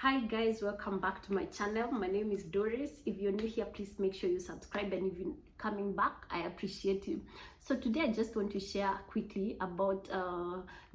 Hi guys, welcome back to my channel. My name is Doris. If you're new here, please make sure you subscribe, and if you're coming back, I appreciate you. So today I just want to share quickly about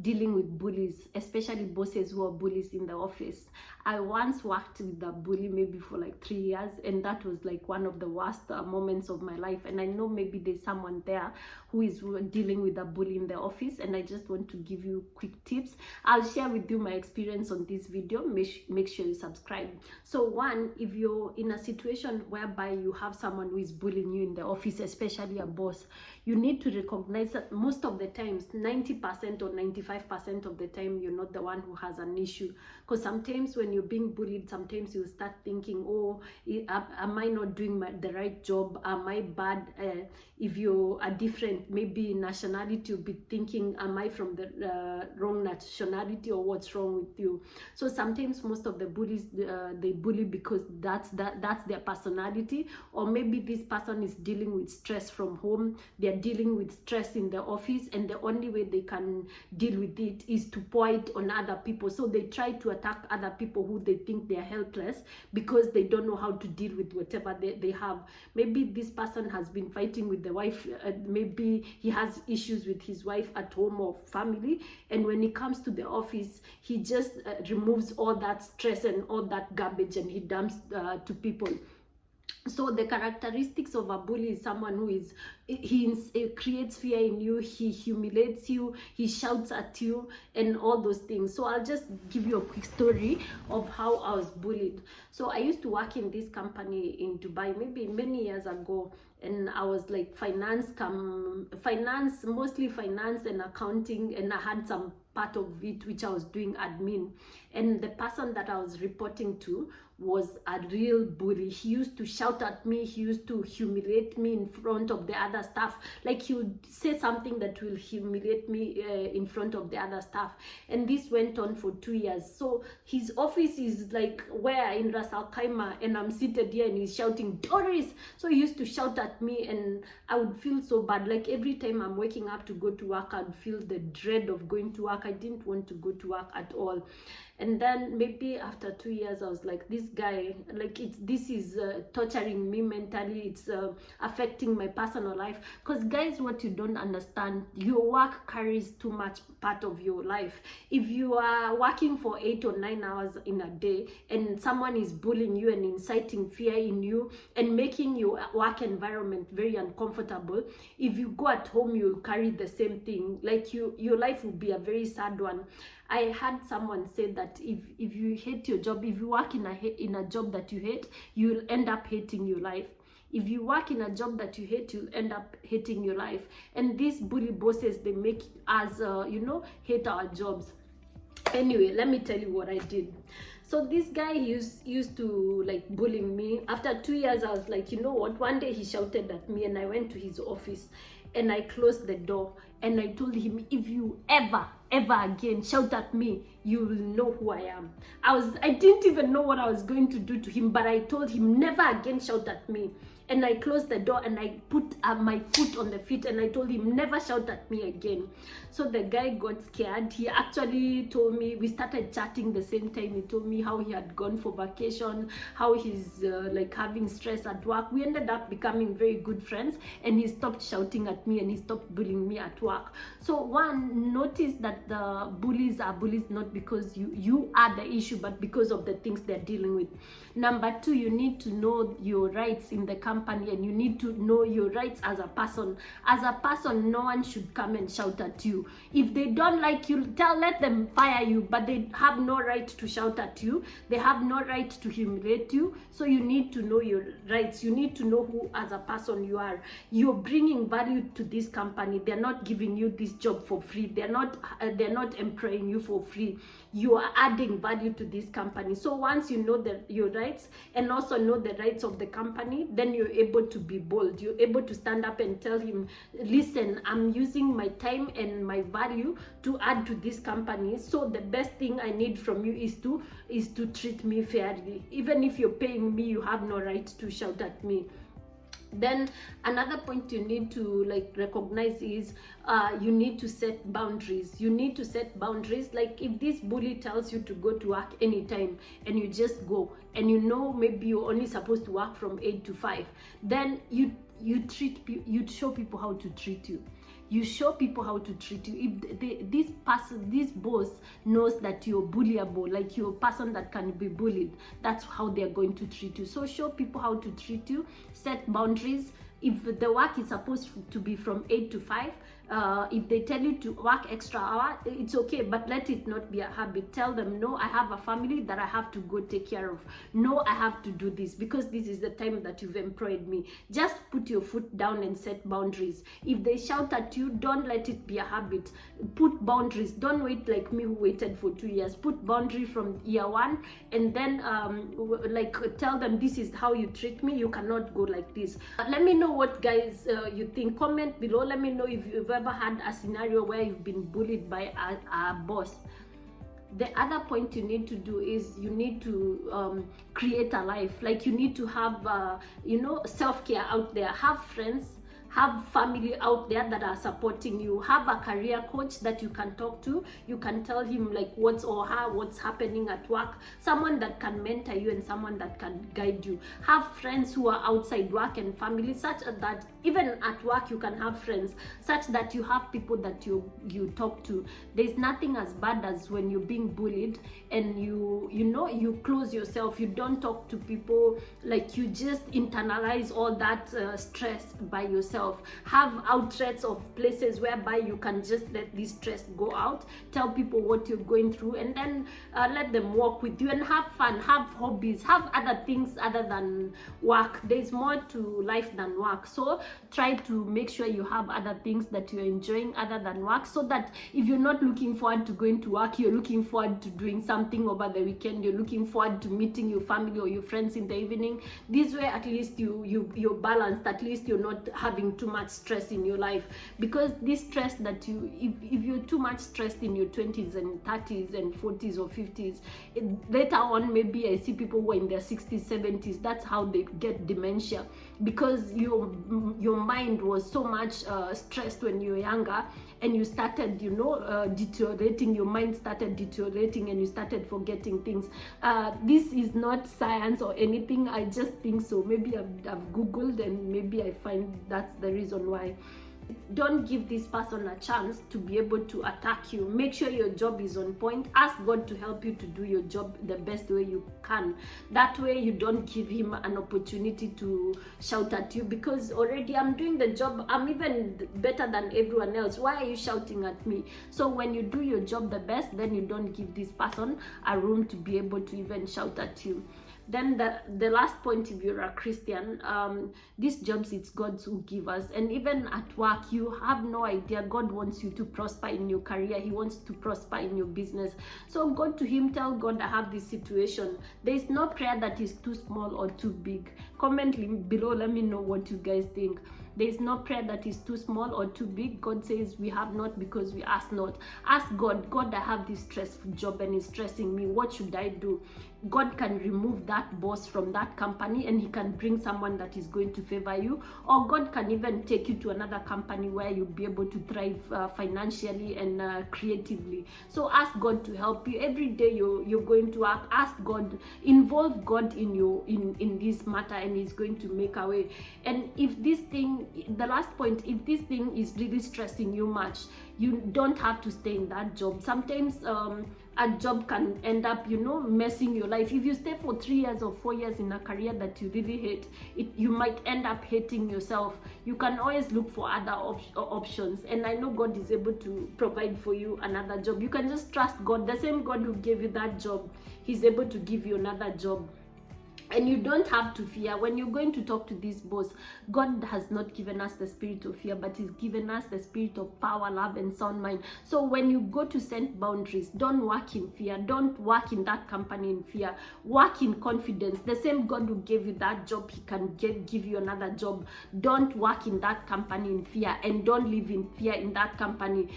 dealing with bullies, especially bosses who are bullies in the office. I once worked with a bully maybe for like 3 years, and that was like one of the worst moments of my life. And I know maybe there's someone there who is dealing with a bully in the office, and I just want to give you quick tips. I'll share with you my experience on this video. Make sure you subscribe. So one, if you're in a situation whereby you have someone who is bullying you in the office, especially a boss, you need to recognize that most of the times, 90% or 95% of the time, you're not the one who has an issue. Because sometimes when you're being bullied, sometimes you start thinking, oh, am I not doing the right job? Am I bad? If you're a different maybe nationality, you'll be thinking, am I from the wrong nationality, or what's wrong with you? So sometimes most of the bullies, they bully because that's their personality, or maybe this person is dealing with stress from home, they're dealing with stress in the office, and the only way they can deal with it is to pour it on other people. So they try to attack other people who they think they are helpless because they don't know how to deal with whatever they have. Maybe this person has been fighting with the wife, maybe he has issues with his wife at home or family, and when he comes to the office, he just removes all that stress and all that garbage, and he dumps to people. So the characteristics of a bully is someone who is, he creates fear in you, he humiliates you, he shouts at you, and all those things. So I'll just give you a quick story of how I was bullied. So I used to work in this company in Dubai maybe many years ago, and I was like mostly finance and accounting, and I had some part of it which I was doing admin. And the person that I was reporting to was a real bully. He used to shout at me, he used to humiliate me in front of the other staff. Like, he would say something that will humiliate me in front of the other staff. And this went on for 2 years. So his office is like where in Ras Al Khaimah, and I'm seated here and he's shouting, Doris! So he used to shout at me, and I would feel so bad. Like, every time I'm waking up to go to work, I'd feel the dread of going to work. I didn't want to go to work at all. And then maybe after 2 years, I was like, this guy, like, this is torturing me mentally, it's affecting my personal life. Because guys, what you don't understand, your work carries too much part of your life. If you are working for 8 or 9 hours in a day, and someone is bullying you and inciting fear in you and making your work environment very uncomfortable, if you go at home, you'll carry the same thing. Like, your life will be a very sad one. I had someone say that if you hate your job, if you work in a job that you hate, you'll end up hating your life. If you work in a job that you hate, you'll end up hating your life. And these bully bosses, they make us, hate our jobs. Anyway, let me tell you what I did. So this guy used to like bullying me. After 2 years, I was like, you know what? One day he shouted at me, and I went to his office and I closed the door, and I told him, if you ever again shout at me, you will know who I am. I didn't even know what I was going to do to him, but I told him, never again shout at me. And I closed the door and I put my foot on the feet, and I told him, never shout at me again. So the guy got scared. He actually told me, we started chatting the same time. He told me how he had gone for vacation, how he's like having stress at work. We ended up becoming very good friends, and he stopped shouting at me and he stopped bullying me at work. So one, notice that the bullies are bullies not because you are the issue, but because of the things they're dealing with. Number two, you need to know your rights in the company, and you need to know your rights as a person. As a person, no one should come and shout at you. If they don't like you, let them fire you, but they have no right to shout at you. They have no right to humiliate you. So you need to know your rights. You need to know who as a person you are. You're bringing value to this company. They're not giving you this job for free. They're not employing you for free. You are adding value to this company. So once you know your rights, and also know the rights of the company, then you're able to be bold. You're able to stand up and tell him, listen, I'm using my time and my value to add to this company. So the best thing I need from you is to treat me fairly. Even if you're paying me, you have no right to shout at me. Then another point you need to like recognize is you need to set boundaries. You need to set boundaries. Like if this bully tells you to go to work anytime and you just go, and you know maybe you're only supposed to work from 8 to 5, then you show people how to treat you. You show people how to treat you. If this boss knows that you're bullyable, like you're a person that can be bullied, that's how they're going to treat you. So show people how to treat you, set boundaries. If the work is supposed to be from 8 to 5, if they tell you to work extra hour, it's okay, but let it not be a habit. Tell them, no, I have a family that I have to go take care of. No, I have to do this because this is the time that you've employed me. Just put your foot down and set boundaries. If they shout at you, don't let it be a habit. Put boundaries. Don't wait like me who waited for 2 years. Put boundary from year 1, and then like tell them, this is how you treat me. You cannot go like this. Let me know what guys you think. Comment below. Let me know if you've ever had a scenario where you've been bullied by a boss. The other point you need to do is you need to create a life. Like you need to have self-care out there. Have friends, have family out there that are supporting you. Have a career coach that you can talk to. You can tell him like what's happening at work. Someone that can mentor you and someone that can guide you. Have friends who are outside work and family, such that even at work you can have friends, such that you have people that you talk to. There's nothing as bad as when you're being bullied and you close yourself. You don't talk to people, like you just internalize all that stress by yourself. Have outlets of places whereby you can just let this stress go out. Tell people what you're going through, and then let them walk with you and have fun. Have hobbies. Have other things other than work. There's more to life than work. So try to make sure you have other things that you're enjoying other than work, so that if you're not looking forward to going to work, you're looking forward to doing something over the weekend. You're looking forward to meeting your family or your friends in the evening. This way at least you're balanced. At least you're not having too much stress in your life, because this stress that if you're too much stressed in your 20s and 30s and 40s or 50s, later on maybe I see people who are in their 60s, 70s, that's how they get dementia, because your mind was so much stressed when you were younger, and you started deteriorating. Your mind started deteriorating and you started forgetting things. This is not science or anything, I just think so. Maybe I've googled and maybe I find that's the reason why. Don't give this person a chance to be able to attack you. Make sure your job is on point. Ask God to help you to do your job the best way you can. That way you don't give him an opportunity to shout at you, because already I'm doing the job. I'm even better than everyone else. Why are you shouting at me? So when you do your job the best, then you don't give this person a room to be able to even shout at you. Then the last point, if you're a Christian, these jobs, it's God who give us. And even at work, you have no idea. God wants you to prosper in your career. He wants to prosper in your business. So go to him, tell God, I have this situation. There is no prayer that is too small or too big. Comment below, let me know what you guys think. There is no prayer that is too small or too big. God says we have not because we ask not. Ask God, God, I have this stressful job and it's stressing me. What should I do? God can remove that boss from that company and he can bring someone that is going to favor you. Or God can even take you to another company where you'll be able to thrive financially and creatively. So ask God to help you. Every day you're going to ask God, involve God in this matter, and he's going to make a way. And if this thing, the last point, if this thing is really stressing you much, you don't have to stay in that job. Sometimes a job can end up, messing your life. If you stay for 3 years or 4 years in a career that you really hate, you might end up hating yourself. You can always look for other options. And I know God is able to provide for you another job. You can just trust God. The same God who gave you that job, he's able to give you another job. And you don't have to fear. When you're going to talk to this boss, God has not given us the spirit of fear, but he's given us the spirit of power, love, and sound mind. So when you go to set boundaries, don't work in fear. Don't work in that company in fear. Work in confidence. The same God who gave you that job, he can give you another job. Don't work in that company in fear, and don't live in fear in that company.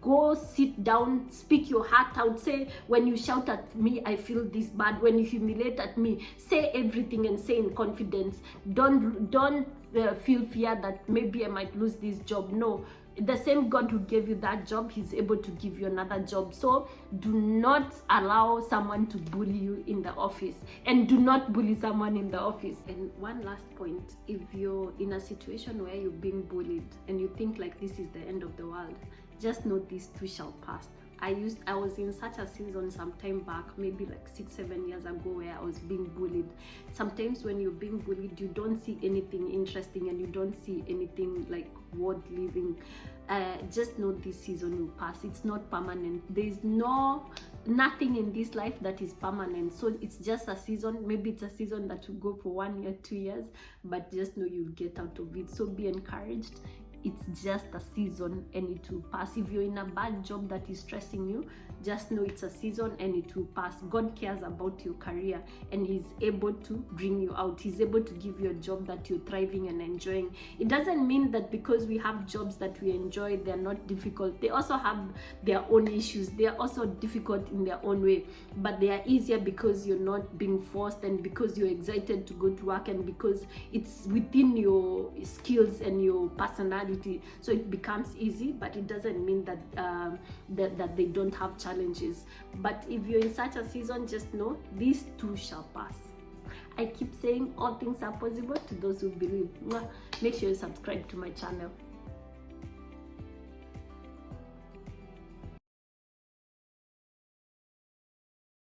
Go sit down, speak your heart out. Say, when you shout at me, I feel this bad. When you humiliate at me, say everything and say in confidence. Don't feel fear that maybe I might lose this job. No, the same God who gave you that job, he's able to give you another job. So do not allow someone to bully you in the office, and do not bully someone in the office. And one last point, if you're in a situation where you're being bullied and you think like this is the end of the world, just know this too shall pass. I was in such a season some time back, maybe like 6-7 years ago, where I was being bullied. Sometimes when you're being bullied, you don't see anything interesting and you don't see anything like worth living. Just know this season will pass. It's not permanent. There's nothing in this life that is permanent. So it's just a season. Maybe it's a season that will go for 1 year, 2 years, but just know you'll get out of it. So be encouraged. It's just a season and it will pass. If you're in a bad job that is stressing you, just know it's a season and it will pass. God cares about your career and he's able to bring you out. He's able to give you a job that you're thriving and enjoying. It doesn't mean that because we have jobs that we enjoy, they're not difficult. They also have their own issues. They are also difficult in their own way, but they are easier because you're not being forced, and because you're excited to go to work, and because it's within your skills and your personality. So it becomes easy, but it doesn't mean that that they don't have challenges. But if you're in such a season, just know these too shall pass. I keep saying all things are possible to those who believe. Make sure you subscribe to my channel.